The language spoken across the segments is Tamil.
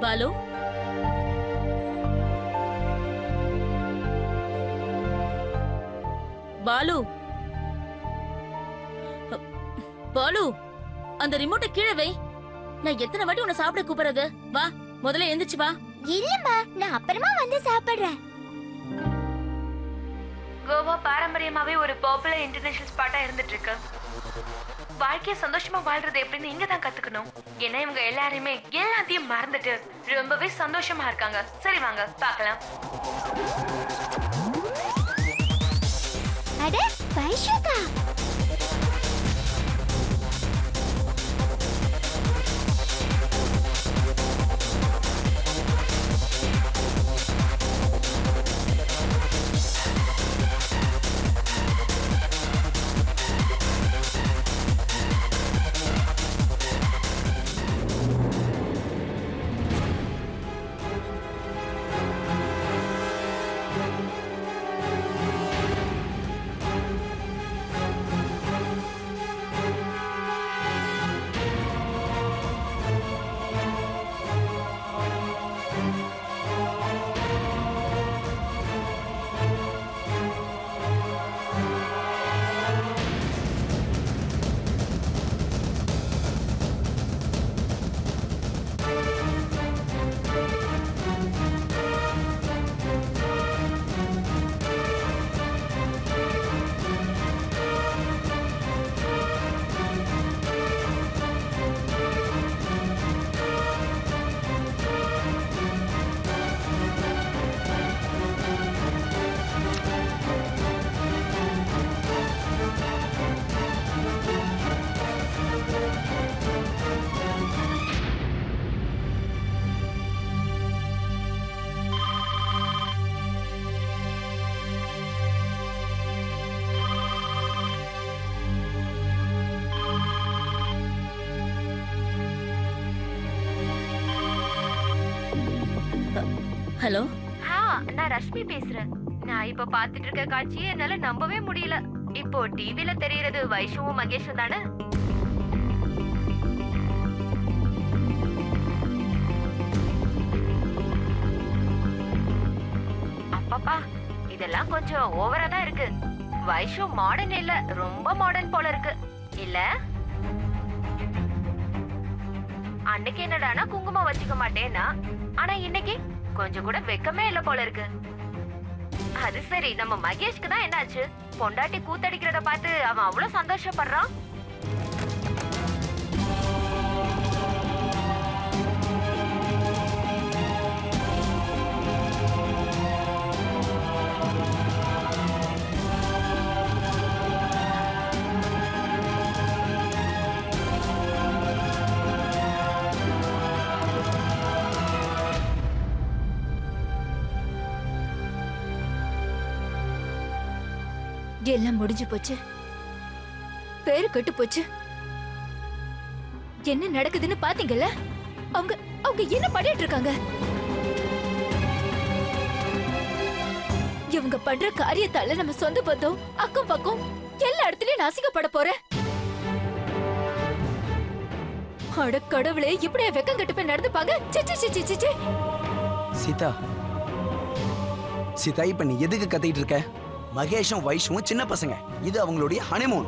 பாலு, பாலு, பாலு, அந்த ரிமோட்டை கீழே வை. நான் எத்தனை வாட்டி உன்னை சாப்பிட கூப்பிடுறது? வா, முதல்ல எந்திரிச்சு வா. இல்லம்மா, நான் அப்புறமா வந்து சாப்பிடுறேன். கோவா பாரம்பரியமாவே ஒரு பாப்புலர் இன்டர்நேஷனல் ஸ்பாட்டா இருந்துட்டு இருக்கு. வாழ்க்கைய சந்தோஷமா வாழ்றது எப்படின்னு இங்க தான் கத்துக்கணும். ஏன்னா இவங்க எல்லாருமே எல்லாத்தையும் மறந்துட்டு ரொம்பவே சந்தோஷமா இருக்காங்க. சரி வாங்க பார்க்கலாம். அட வைஷுகா, ஹலோ. நான் ரஷ்மி பேசுறேன். நான் இப்ப பாத்துட்டு இருக்க காட்சியை என்னால நம்பவே முடியல. இப்போ டிவில தெரியறது வைஷுவும் மகேஷும் தானே? அப்பப்பா, இதெல்லாம் கொஞ்சம் ஓவரா தான் இருக்கு. வைஷு மாடர்ன் இல்ல, ரொம்ப மாடர்ன் போல இருக்கு இல்ல? அன்னைக்கு என்னடானா குங்குமம் வச்சுக்க மாட்டேன்னா, ஆனா இன்னைக்கு கொஞ்சம் கூட வெக்கமே இல்ல போல இருக்கு. அது சரி, நம்ம மகேஷ்க்கு தான் என்னாச்சு? பொண்டாட்டி கூத்தடிக்கிறத பார்த்து அவன் அவ்வளவு சந்தோஷப்படுறான். எல்லாம் முடிஞ்சு போச்சு, பேரு கெட்டு போச்சு. என்ன நடக்குதுன்னு பாத்தீங்கல்ல? அவங்க அவங்க என்ன பண்ணிட்டு இருக்காங்க? இவங்க பண்ற காரியத்தால நம்ம சொந்த பந்தம், அக்கம் பக்கம் எல்லா இடத்துலயும் நாசிக்கப்பட போற. அட கடவுளே, இப்படியே வெக்கம் கட்டு போய் நடந்துப்பாங்க? சீதா, சீதா, இப்ப நீ எதுக்கு கத்திட்டு இருக்க? மகேஷும் வைஷுவும் சின்ன பசங்க. இது அவங்களுடைய ஹனிமூன்.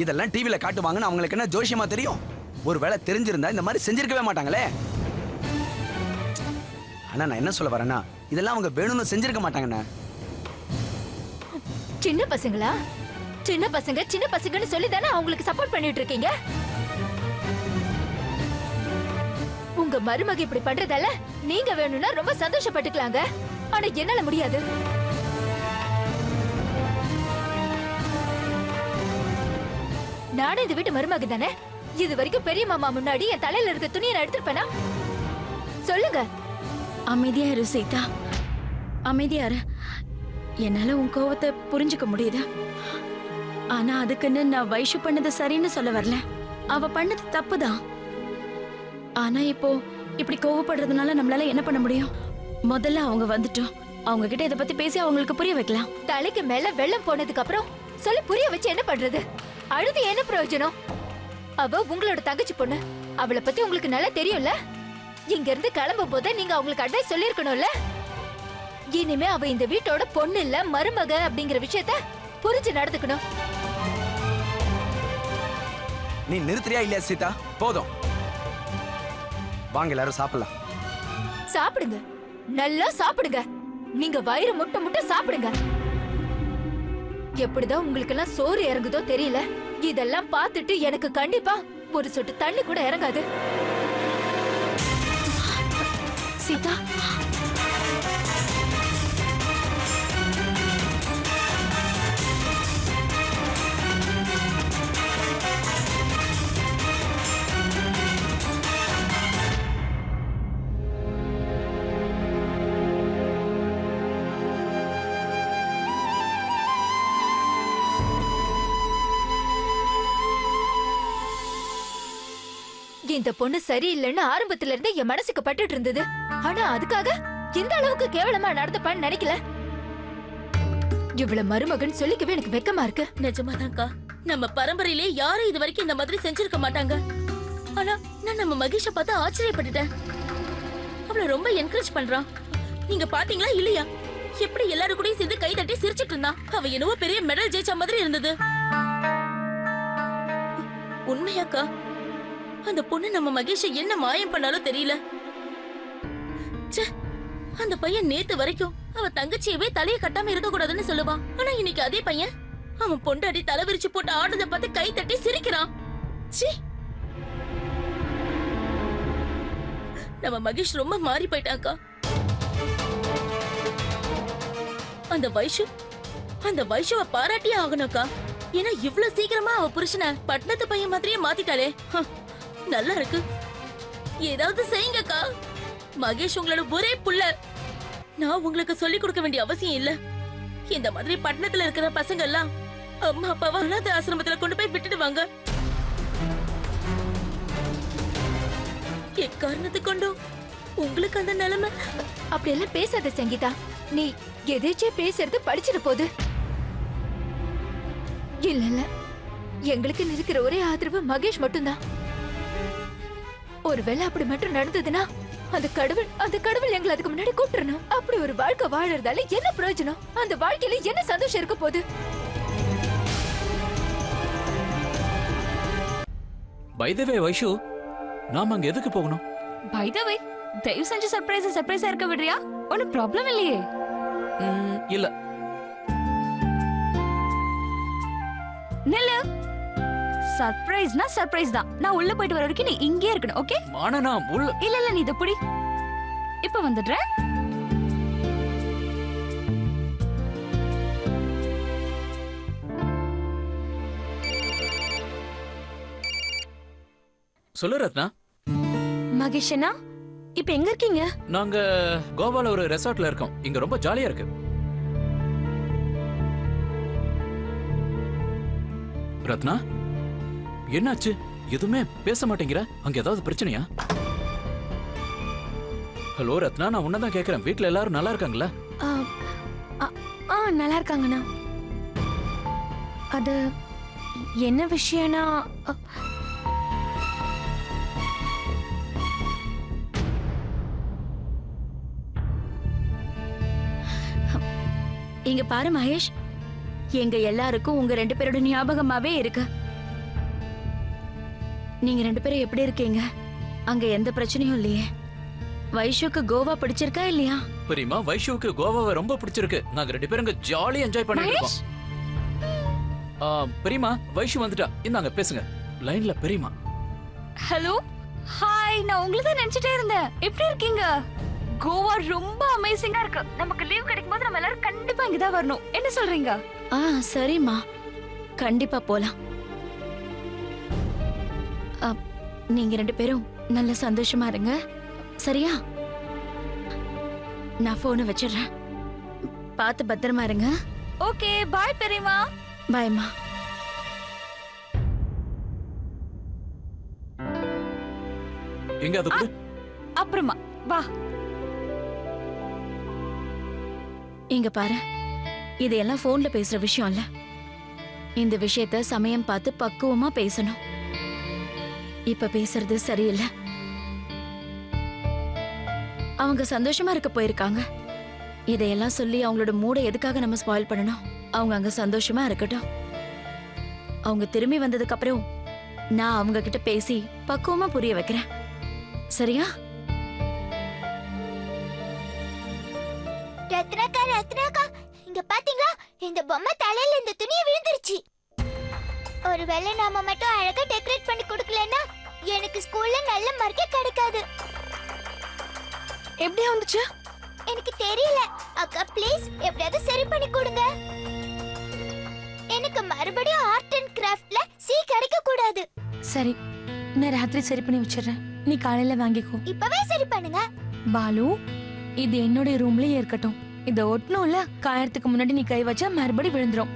இதெல்லாம் டிவில காட்டுவாங்கன்னு அவங்களுக்கு என்ன ஜோசியமா தெரியும்? ஒருவேளை தெரிஞ்சிருந்தா இந்த மாதிரி செஞ்சிருக்கவே மாட்டாங்களே. ஆனா நான் என்ன சொல்ல வரேன்னா, இதெல்லாம் அவங்க வேணும்னு செஞ்சிருக்க மாட்டாங்கண்ணா. சின்ன பசங்களா? சின்ன பசங்க சின்ன பசங்கன்னு சொல்லி தானே அவங்களுக்கு சப்போர்ட் பண்ணிட்டு இருக்கீங்க. உங்க மருமக இப்படி பண்றதால நீங்க வேணும்னா ரொம்ப சந்தோஷப்பட்டுக்கலாங்க. ஆனா என்னால முடியாது. நானே இந்த வீட்டு மருமக தானே. இது வரைக்கும் பெரிய மாமா முன்னாடி என் தலையில இருக்க துணியை நான் எடுத்துருப்பேனா? சொல்லுங்க. அமைதியா இரு சீதா, அமைதியா இரு. என்னால உன் கோவத்தை புரிஞ்சுக்க முடியுது. ஆனா அதுக்குன்னு நான் வைஷு பண்ணது சரின்னு சொல்ல வரல. அவ பண்ணது தப்புதான். ஆனா இப்போ இப்படி கோவப்படுறதுனால நம்மளால என்ன பண்ண முடியும்? முதல்ல அவங்க வந்துட்டோம், அவங்க கிட்ட இத பத்தி பேசி அவங்களுக்கு புரிய வைக்கலாம். தலைக்கு மேல வெள்ளம் போனதுக்கு அப்புறம் சொல்லி புரிய வச்சு என்ன பண்றது? அழுது என்ன பிரயோஜனம்? அவ உங்களோட தங்கச்சி பொண்ணு. அவளை பத்தி உங்களுக்கு நல்லா தெரியும்ல. இங்க இருந்து கிளம்பும் போது நீங்க அவங்களுக்கு அட்வைஸ் சொல்லிருக்கணும்ல. இனிமே அவ இந்த வீட்டோட பொண்ணு இல்ல மருமக அப்படிங்கிற விஷயத்த புரிஞ்சு நடந்துக்கணும். நீ நிறுத்துறியா இல்லையா சீதா? போதும், வாங்க எல்லாரும் சாப்பிடலாம். சாப்பிடுங்க, நல்லா சாப்பிடுங்க. நீங்க வயிறு முட்டை முட்டை சாப்பிடுங்க. எப்படிதான் உங்களுக்கு எல்லாம் சோறு இறங்குதோ தெரியல. இதெல்லாம் பார்த்துட்டு எனக்கு கண்டிப்பா ஒரு சொட்டு தண்ணி கூட இறங்காது. சீதா, இந்த பொண்ணு சரியில்லைன்னு ஆரம்பத்துல இருந்து என் மனசுக்கு பட்டுட்டு இருந்தது. ஆனா அதுக்காக இந்த அளவுக்கு கேவலமா நடந்துப்பான்னு நினைக்கல. இவ்வளவு மருமகன் சொல்லிக்கவே எனக்கு வெக்கமா இருக்கு. நிஜமாதான்க்கா, நம்ம பரம்பரையிலே யாரும் இது வரைக்கும் இந்த மாதிரி செஞ்சிருக்க மாட்டாங்க. ஆனா நான் நம்ம மகேஷ பார்த்து ஆச்சரியப்பட்டுட்டேன். அவள ரொம்ப என்கரேஜ் பண்றான். நீங்க பாத்தீங்களா இல்லையா? எப்படி எல்லாரும் கூடயும் சேர்ந்து கை தட்டி சிரிச்சிட்டு இருந்தா. அவ என்னவோ பெரிய மெடல் ஜெயிச்ச மாதிரி இருந்தது. உண்மையாக்கா, அந்த பொண்ணு நம்ம மகேஷ என்ன மாயம் பண்ணாலும் தெரியல. ச்சே, அந்த பையன் நேத்து வரைக்கும் அவ தங்கச்சியவே தலைய கட்டாம இருக்க கூடாதுன்னு சொல்லுவான். ஆனா இன்னைக்கு அதே பையன் அவன் பொண்டாடி தலை விரிச்சு போட்டு ஆடுறத பார்த்து கை தட்டி சிரிக்கிறான். ச்சீ, நம்ம மகேஷ் ரொம்ப மாறி போயிட்டாக்கா. அந்த வைஷுவ பாராட்டியே ஆகணும்க்கா. ஏன்னா இவ்வளவு சீக்கிரமா அவ புருஷனை பட்டணத்து பையன் மாதிரியே மாத்திட்டாளே. நல்லா இருக்கு. ஏதாவது செய்யுங்கக்கா. மகேஷ் உங்களோட ஒரே புள்ள. நான் உங்களுக்கு சொல்லி கொடுக்க வேண்டிய அவசியம் இல்ல. இந்த மாதிரி பட்டணத்துல இருக்கிற பசங்க எல்லாம் அம்மா அப்பாவை அனாதை ஆசிரமத்துல கொண்டு போய் விட்டுடுவாங்க. எக்காரணத்து கொண்டும் உங்களுக்கு அந்த நிலைமை. அப்படி எல்லாம் பேசாத சங்கீதா. நீ எதேச்சே பேசுறது படிச்சிட்டு போகுது. இல்ல இல்ல, எங்களுக்கு இருக்கிற ஒரே ஆதரவு மகேஷ் மட்டும்தான். ஒருவேளை அப்படி மட்டும் நடந்ததுன்னா அந்த கடவுள் எங்களை அதுக்கு முன்னாடி கூப்பிடணும். அப்படி ஒரு வாழ்க்கை வாழறதால என்ன பிரயோஜனம்? அந்த வாழ்க்கையில என்ன சந்தோஷம் இருக்க போகுது? பை தி வே வைஷு, நாம அங்க எதுக்கு போகணும்? பை த வே, தயவு செஞ்சு சர்ப்ரைஸா இருக்க விடுறியா? ஒன்னும் ப்ராப்ளம் இல்லையே. இல்ல, நில்லு. சர்ப்ரைஸ்னா சர்ப்ரைஸ் தான். நான் உள்ள போயிட்டு வர வரைக்கும் நீ இங்கே இருக்கணும், ஓகே? மானனா உள்ள. இல்ல நீ இத புடி. இப்ப வந்துடுறேன். சொல்லு ரத்னா. மகேஷனா, இப்ப எங்க இருக்கீங்க? நாங்க கோவால ஒரு ரெசார்ட்ல இருக்கோம். இங்க ரொம்ப ஜாலியா இருக்கு. ரத்னா, என்னாச்சு? எதுவுமே பேச மாட்டேங்கிற. அங்க ஏதாவது பிரச்சனையா? ஹலோ ரத்னா, நான் உன்னதான் கேக்குறேன். வீட்ல எல்லாரும் நல்லா இருக்காங்களா? நல்லா இருக்காங்கண்ணா. அது என்ன விஷயம்னா, இங்க பாரு மகேஷ், எங்க எல்லாருக்கும் உங்க 2 பேரோட ஞாபகமாவே இருக்கு. நீங்க 2 பேரும் எப்படி இருக்கீங்க? அங்க எந்த பிரச்சனையும் இல்லையே? வைஷுக்கு கோவா பிடிச்சிருக்கா இல்லையா? பெரியமா, வைஷுவுக்கு கோவாவை ரொம்ப பிடிச்சிருக்கு. நாங்க 2 பேரும் ஜாலியா என்ஜாய் பண்ணிட்டு இருக்கோம். பெரியமா, வைஷு வந்துட்டா. இந்தாங்க பேசுங்க. லைன்ல பெரியமா. Hello, hi. நான் உங்களை தான் நினைச்சிட்டே இருந்தேன். எப்படி இருக்கீங்க? கோவா ரொம்ப அமேசிங்கா இருக்கு. நமக்கு லீவ் கிடைக்கும் போது நம்ம எல்லாரும் கண்டிப்பா இங்க தான் வரணும். என்ன சொல்றீங்க? சரிம்மா, கண்டிப்பா போலாம். நீங்க 2 பேரும் நல்ல சந்தோஷமா இருங்க, சரியா? நான் போனை வச்சிடுறேன். பார்த்து பத்திரமா இருங்க. ஓகே, பாய் பெரியமா. பாய்மா. எங்க அது கூட? அப்புறமா வா. இங்க பாரு, இதெல்லாம் போன்ல பேசுற விஷயம் இல்ல. இந்த விஷயத்த சமயம் பார்த்து பக்குவமா பேசணும். இப்ப பேசுறது சரியில்லை. அவங்க சந்தோஷமா இருக்க போயிருக்காங்க. இதையெல்லாம் சொல்லி அவங்களோட மூடை எதுக்காக நம்ம ஸ்பாயில் பண்ணணும்? அவங்க அங்க சந்தோஷமா இருக்கட்டும். அவங்க திரும்பி வந்ததுக்கு அப்புறம் நான் அவங்க கிட்ட பேசி பக்குவமா புரிய வைக்கிறேன். சரியா? ரத்னாக்கா ரத்னாக்கா, இங்க பாத்தீங்களா? இந்த பொம்மை தலையில இந்த துணியை விழுந்துருச்சு. ஒருவேளை நாம மட்டும் அழகா டெக்கரேட் பண்ணி கொடுக்கலன்னா எனக்கு ஸ்கூல்ல நல்ல மார்க்கே கிடைக்காது. எப்படி வந்துச்சு? எனக்கு தெரியல. அக்கா ப்ளீஸ் எப்படியாவது சரி பண்ணி கொடுங்க. எனக்கு மறுபடியும் ஆர்ட் அண்ட் கிராஃப்ட்ல சி கிடைக்க கூடாது. சரி, நான் ராத்திரி சரி பண்ணி வச்சிடுறேன். நீ காலையில வாங்கிக்கோ. இப்பவே சரி பண்ணுங்க. பாலு, இது என்னோட ரூம்லயே இருக்கட்டும். இத ஒட்டணும்ல, காயறதுக்கு முன்னாடி நீ கை வச்சா மறுபடியும் விழுந்துரும்.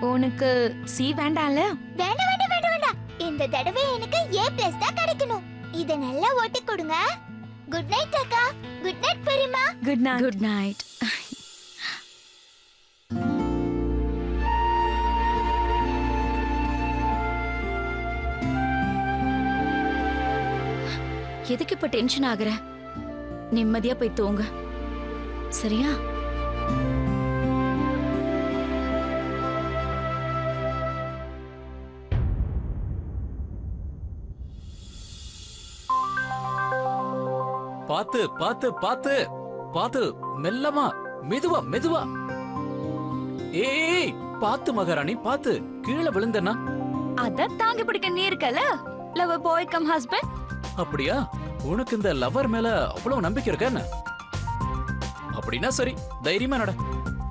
உனக்கு சி வேண்டாம்ல? வேண்டாம் வேண்டாம் வேண்டாம் வேண்டாம். இந்த தடவை எனக்கு A+ தான் கிடைக்கணும். இத நல்லா ஒட்டி கொடுங்க. குட் நைட் அக்கா. குட் நைட் பெரியம்மா. Good night. Good night. எதுக்கு இப்ப டென்ஷன் ஆகுற? நிம்மதியா போய் தூங்க. சரியா? பாத்து பாத்து பாத்து பாத்து, மெல்லமா, மெதுவா மெதுவா. ஏய் பாத்து மகாராணி, பாத்து, கீழே விழுந்தனா? அத தாங்கி பிடிக்க நீ இருக்கல, லவ் பாய் கம் ஹஸ்பண்ட். அப்படியா? உனக்கு இந்த லவர் மேல அவ்வளவு நம்பிக்கை இருக்கா என்ன? அப்படின்னா சரி, தைரியமா நட.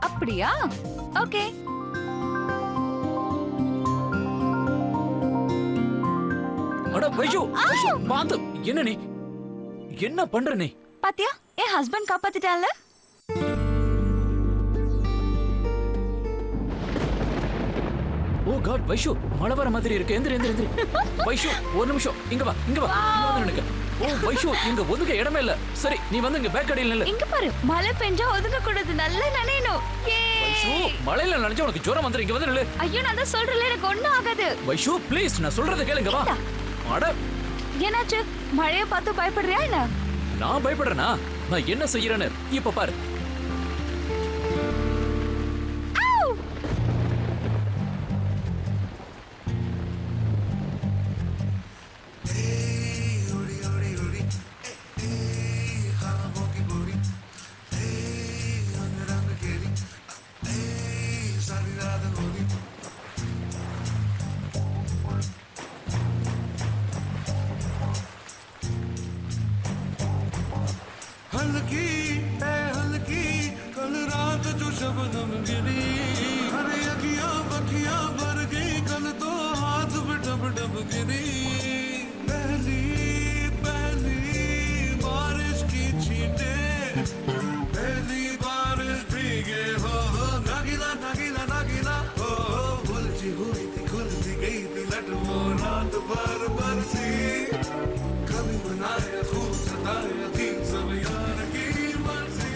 அப்படியா? ஓகே. அட வைஷு, வைஷு, பாத்து. என்ன நீ என்ன பண்ற நீ? பாத்தியா, என் ஹஸ்பண்ட் காப்பாத்திட்டான்ல. ஓ காட், வைஷு, மழை வர மாதிரி இருக்கு. எந்திரி எந்திரி எந்திரி. வைஷு, ஒரு நிமிஷம், இங்க வா இங்க வா. இங்க வந்து நினைக்க. ஓ வைஷு, இங்க ஒதுங்க இடமே இல்ல. சரி, நீ வந்து இங்க பேக் அடியில் நில்லு. இங்க பாரு, மழை பெஞ்சா ஒதுங்க கூடாது, நல்லா நனையணும். வைஷு, மழையில நனைஞ்சா உனக்கு ஜுரம் வந்துரும். இங்க வந்து நில்லு. ஐயோ, நான் தான் சொல்றேன்ல, எனக்கு ஒண்ணும் ஆகாது. வைஷு ப்ளீஸ், நான் சொல்றத கேளுங்க. வா. அட என்னாச்சு? மழைய பார்த்து பயப்படுறியா என்ன? நான் பயப்படுறேனா? நான் என்ன செய்யறேன்னு இப்ப பாரு. हल्की कल रात जो शबनम गिरी, अरे अखियां बखियां भर गई कल तो हाथ में डब डब गिरी। पहली पहली बारिश की छींटें, पहली बारिश भीगे हो नगीला नगीला नगीला हो। उलझी हुई थी खुलती गई थी लट वो रात भर बरसी। कभी बनाया खूब सताया थी सब यार की मर्जी।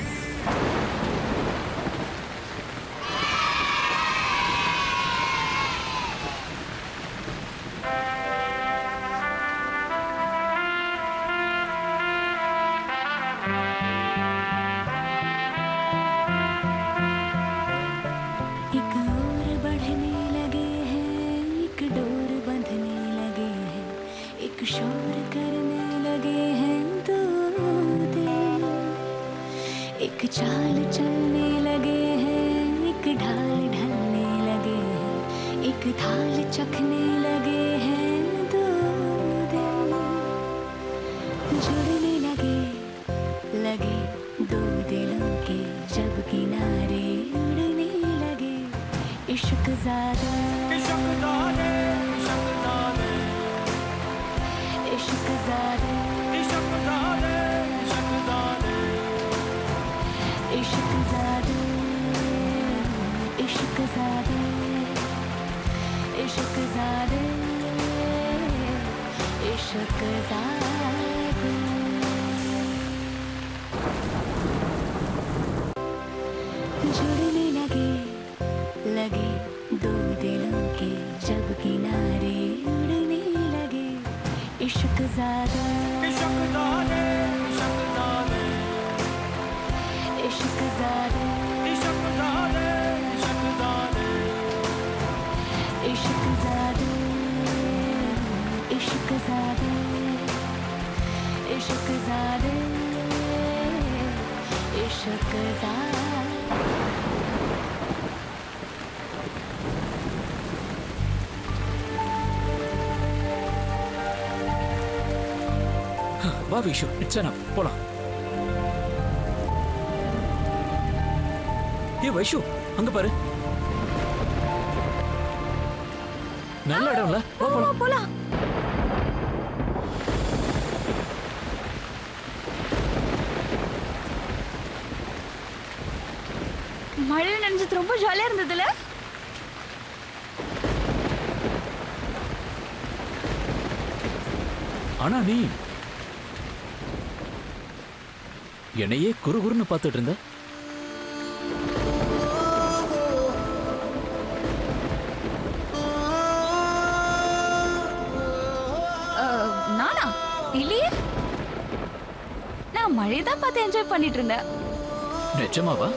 एक और बढ़ने लगे हैं, एक डोर बंधने लगे हैं, एक शोर करने लगे हैं दो दिल। एक चाल चलने लगे हैं, एक ढाल ढलने लगे हैं, एक थाल चखने लगे हैं दो दिल। जुड़ने लगे लगे दो दिलों के जब किनारे उड़ने लगे। इश्क ज़्यादा इश्क ज़्यादा इश्क ज़्यादा इश्क ज़्यादा इश्क ज़्यादा इश्क ज़्यादा इश्क ज़्यादा इश्क ज़्यादा। जुड़ने लगे लगे दो दिलों के जब किनारे उड़ने लगे। इश्क ज़्यादा इश्क ज़्यादा इश्क ज़्यादा ज़ादे इश्क ज़ादे इश्क ज़ादे इश्क ज़ादे इश्क ज़ादे इश्क ज़ादे इश्क ज़ादे வா விஷு, இட்ஸ் எனஃப், போலாம். ஏ வைஷு, அங்க பாரு. நல்ல இடம்ல, வா போலாம். போலாம். மழையில நனைஞ்சது ரொம்ப ஜாலியா இருந்ததுல. ஆனா நீ என்னையே குறுகுறுன்னு பார்த்துட்டு இருந்த. நானா? இல்லையே, நான் மழையை தான் பார்த்து என்ஜாய் பண்ணிட்டு இருந்தேன். நிஜமாவா?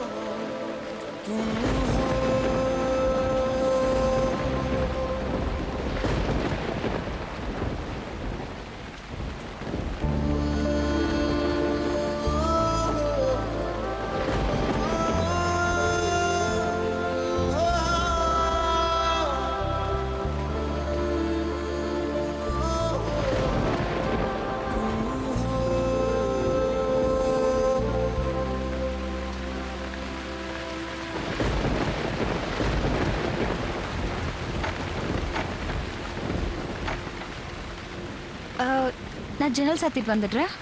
நான் ஜன்னல் சாத்திட்டு வந்துடுறேன்.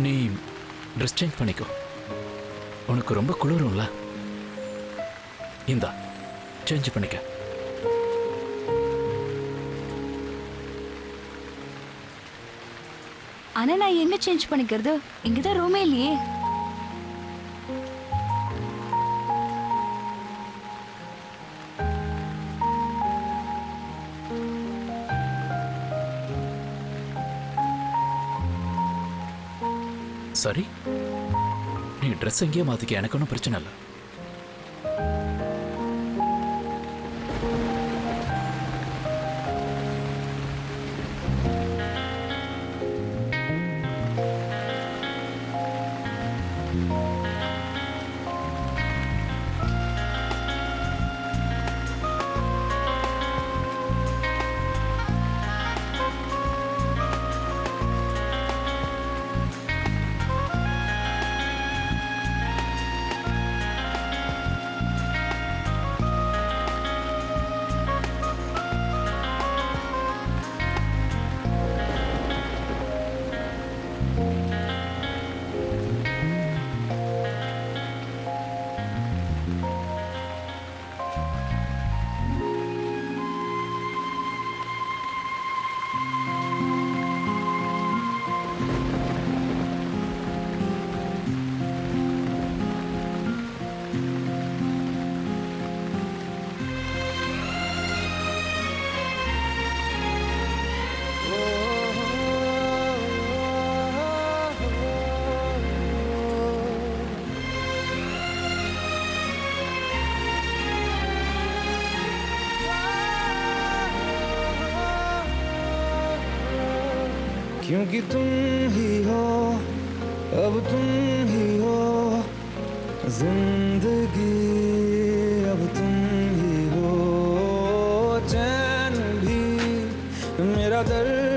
நீ ட்ரெஸ் சேஞ்ச் பண்ணிக்கோ. உனக்கு ரொம்ப குளிரும்ல, இந்தா சேஞ்ச் பண்ணிக்க. ஆனா நான் எங்க சேஞ்ச் பண்ணிக்கிறது? இங்கதான் ரூமே இல்லையே. சரி, நீ ட்ரெஸ் எங்கேயே மாத்திக்க, எனக்கு ஒன்றும் பிரச்சனை இல்லை. क्योंकि तुम ही हो, अब तुम ही हो जिंदगी, अब तुम ही हो चैन भी, मेरा दर्द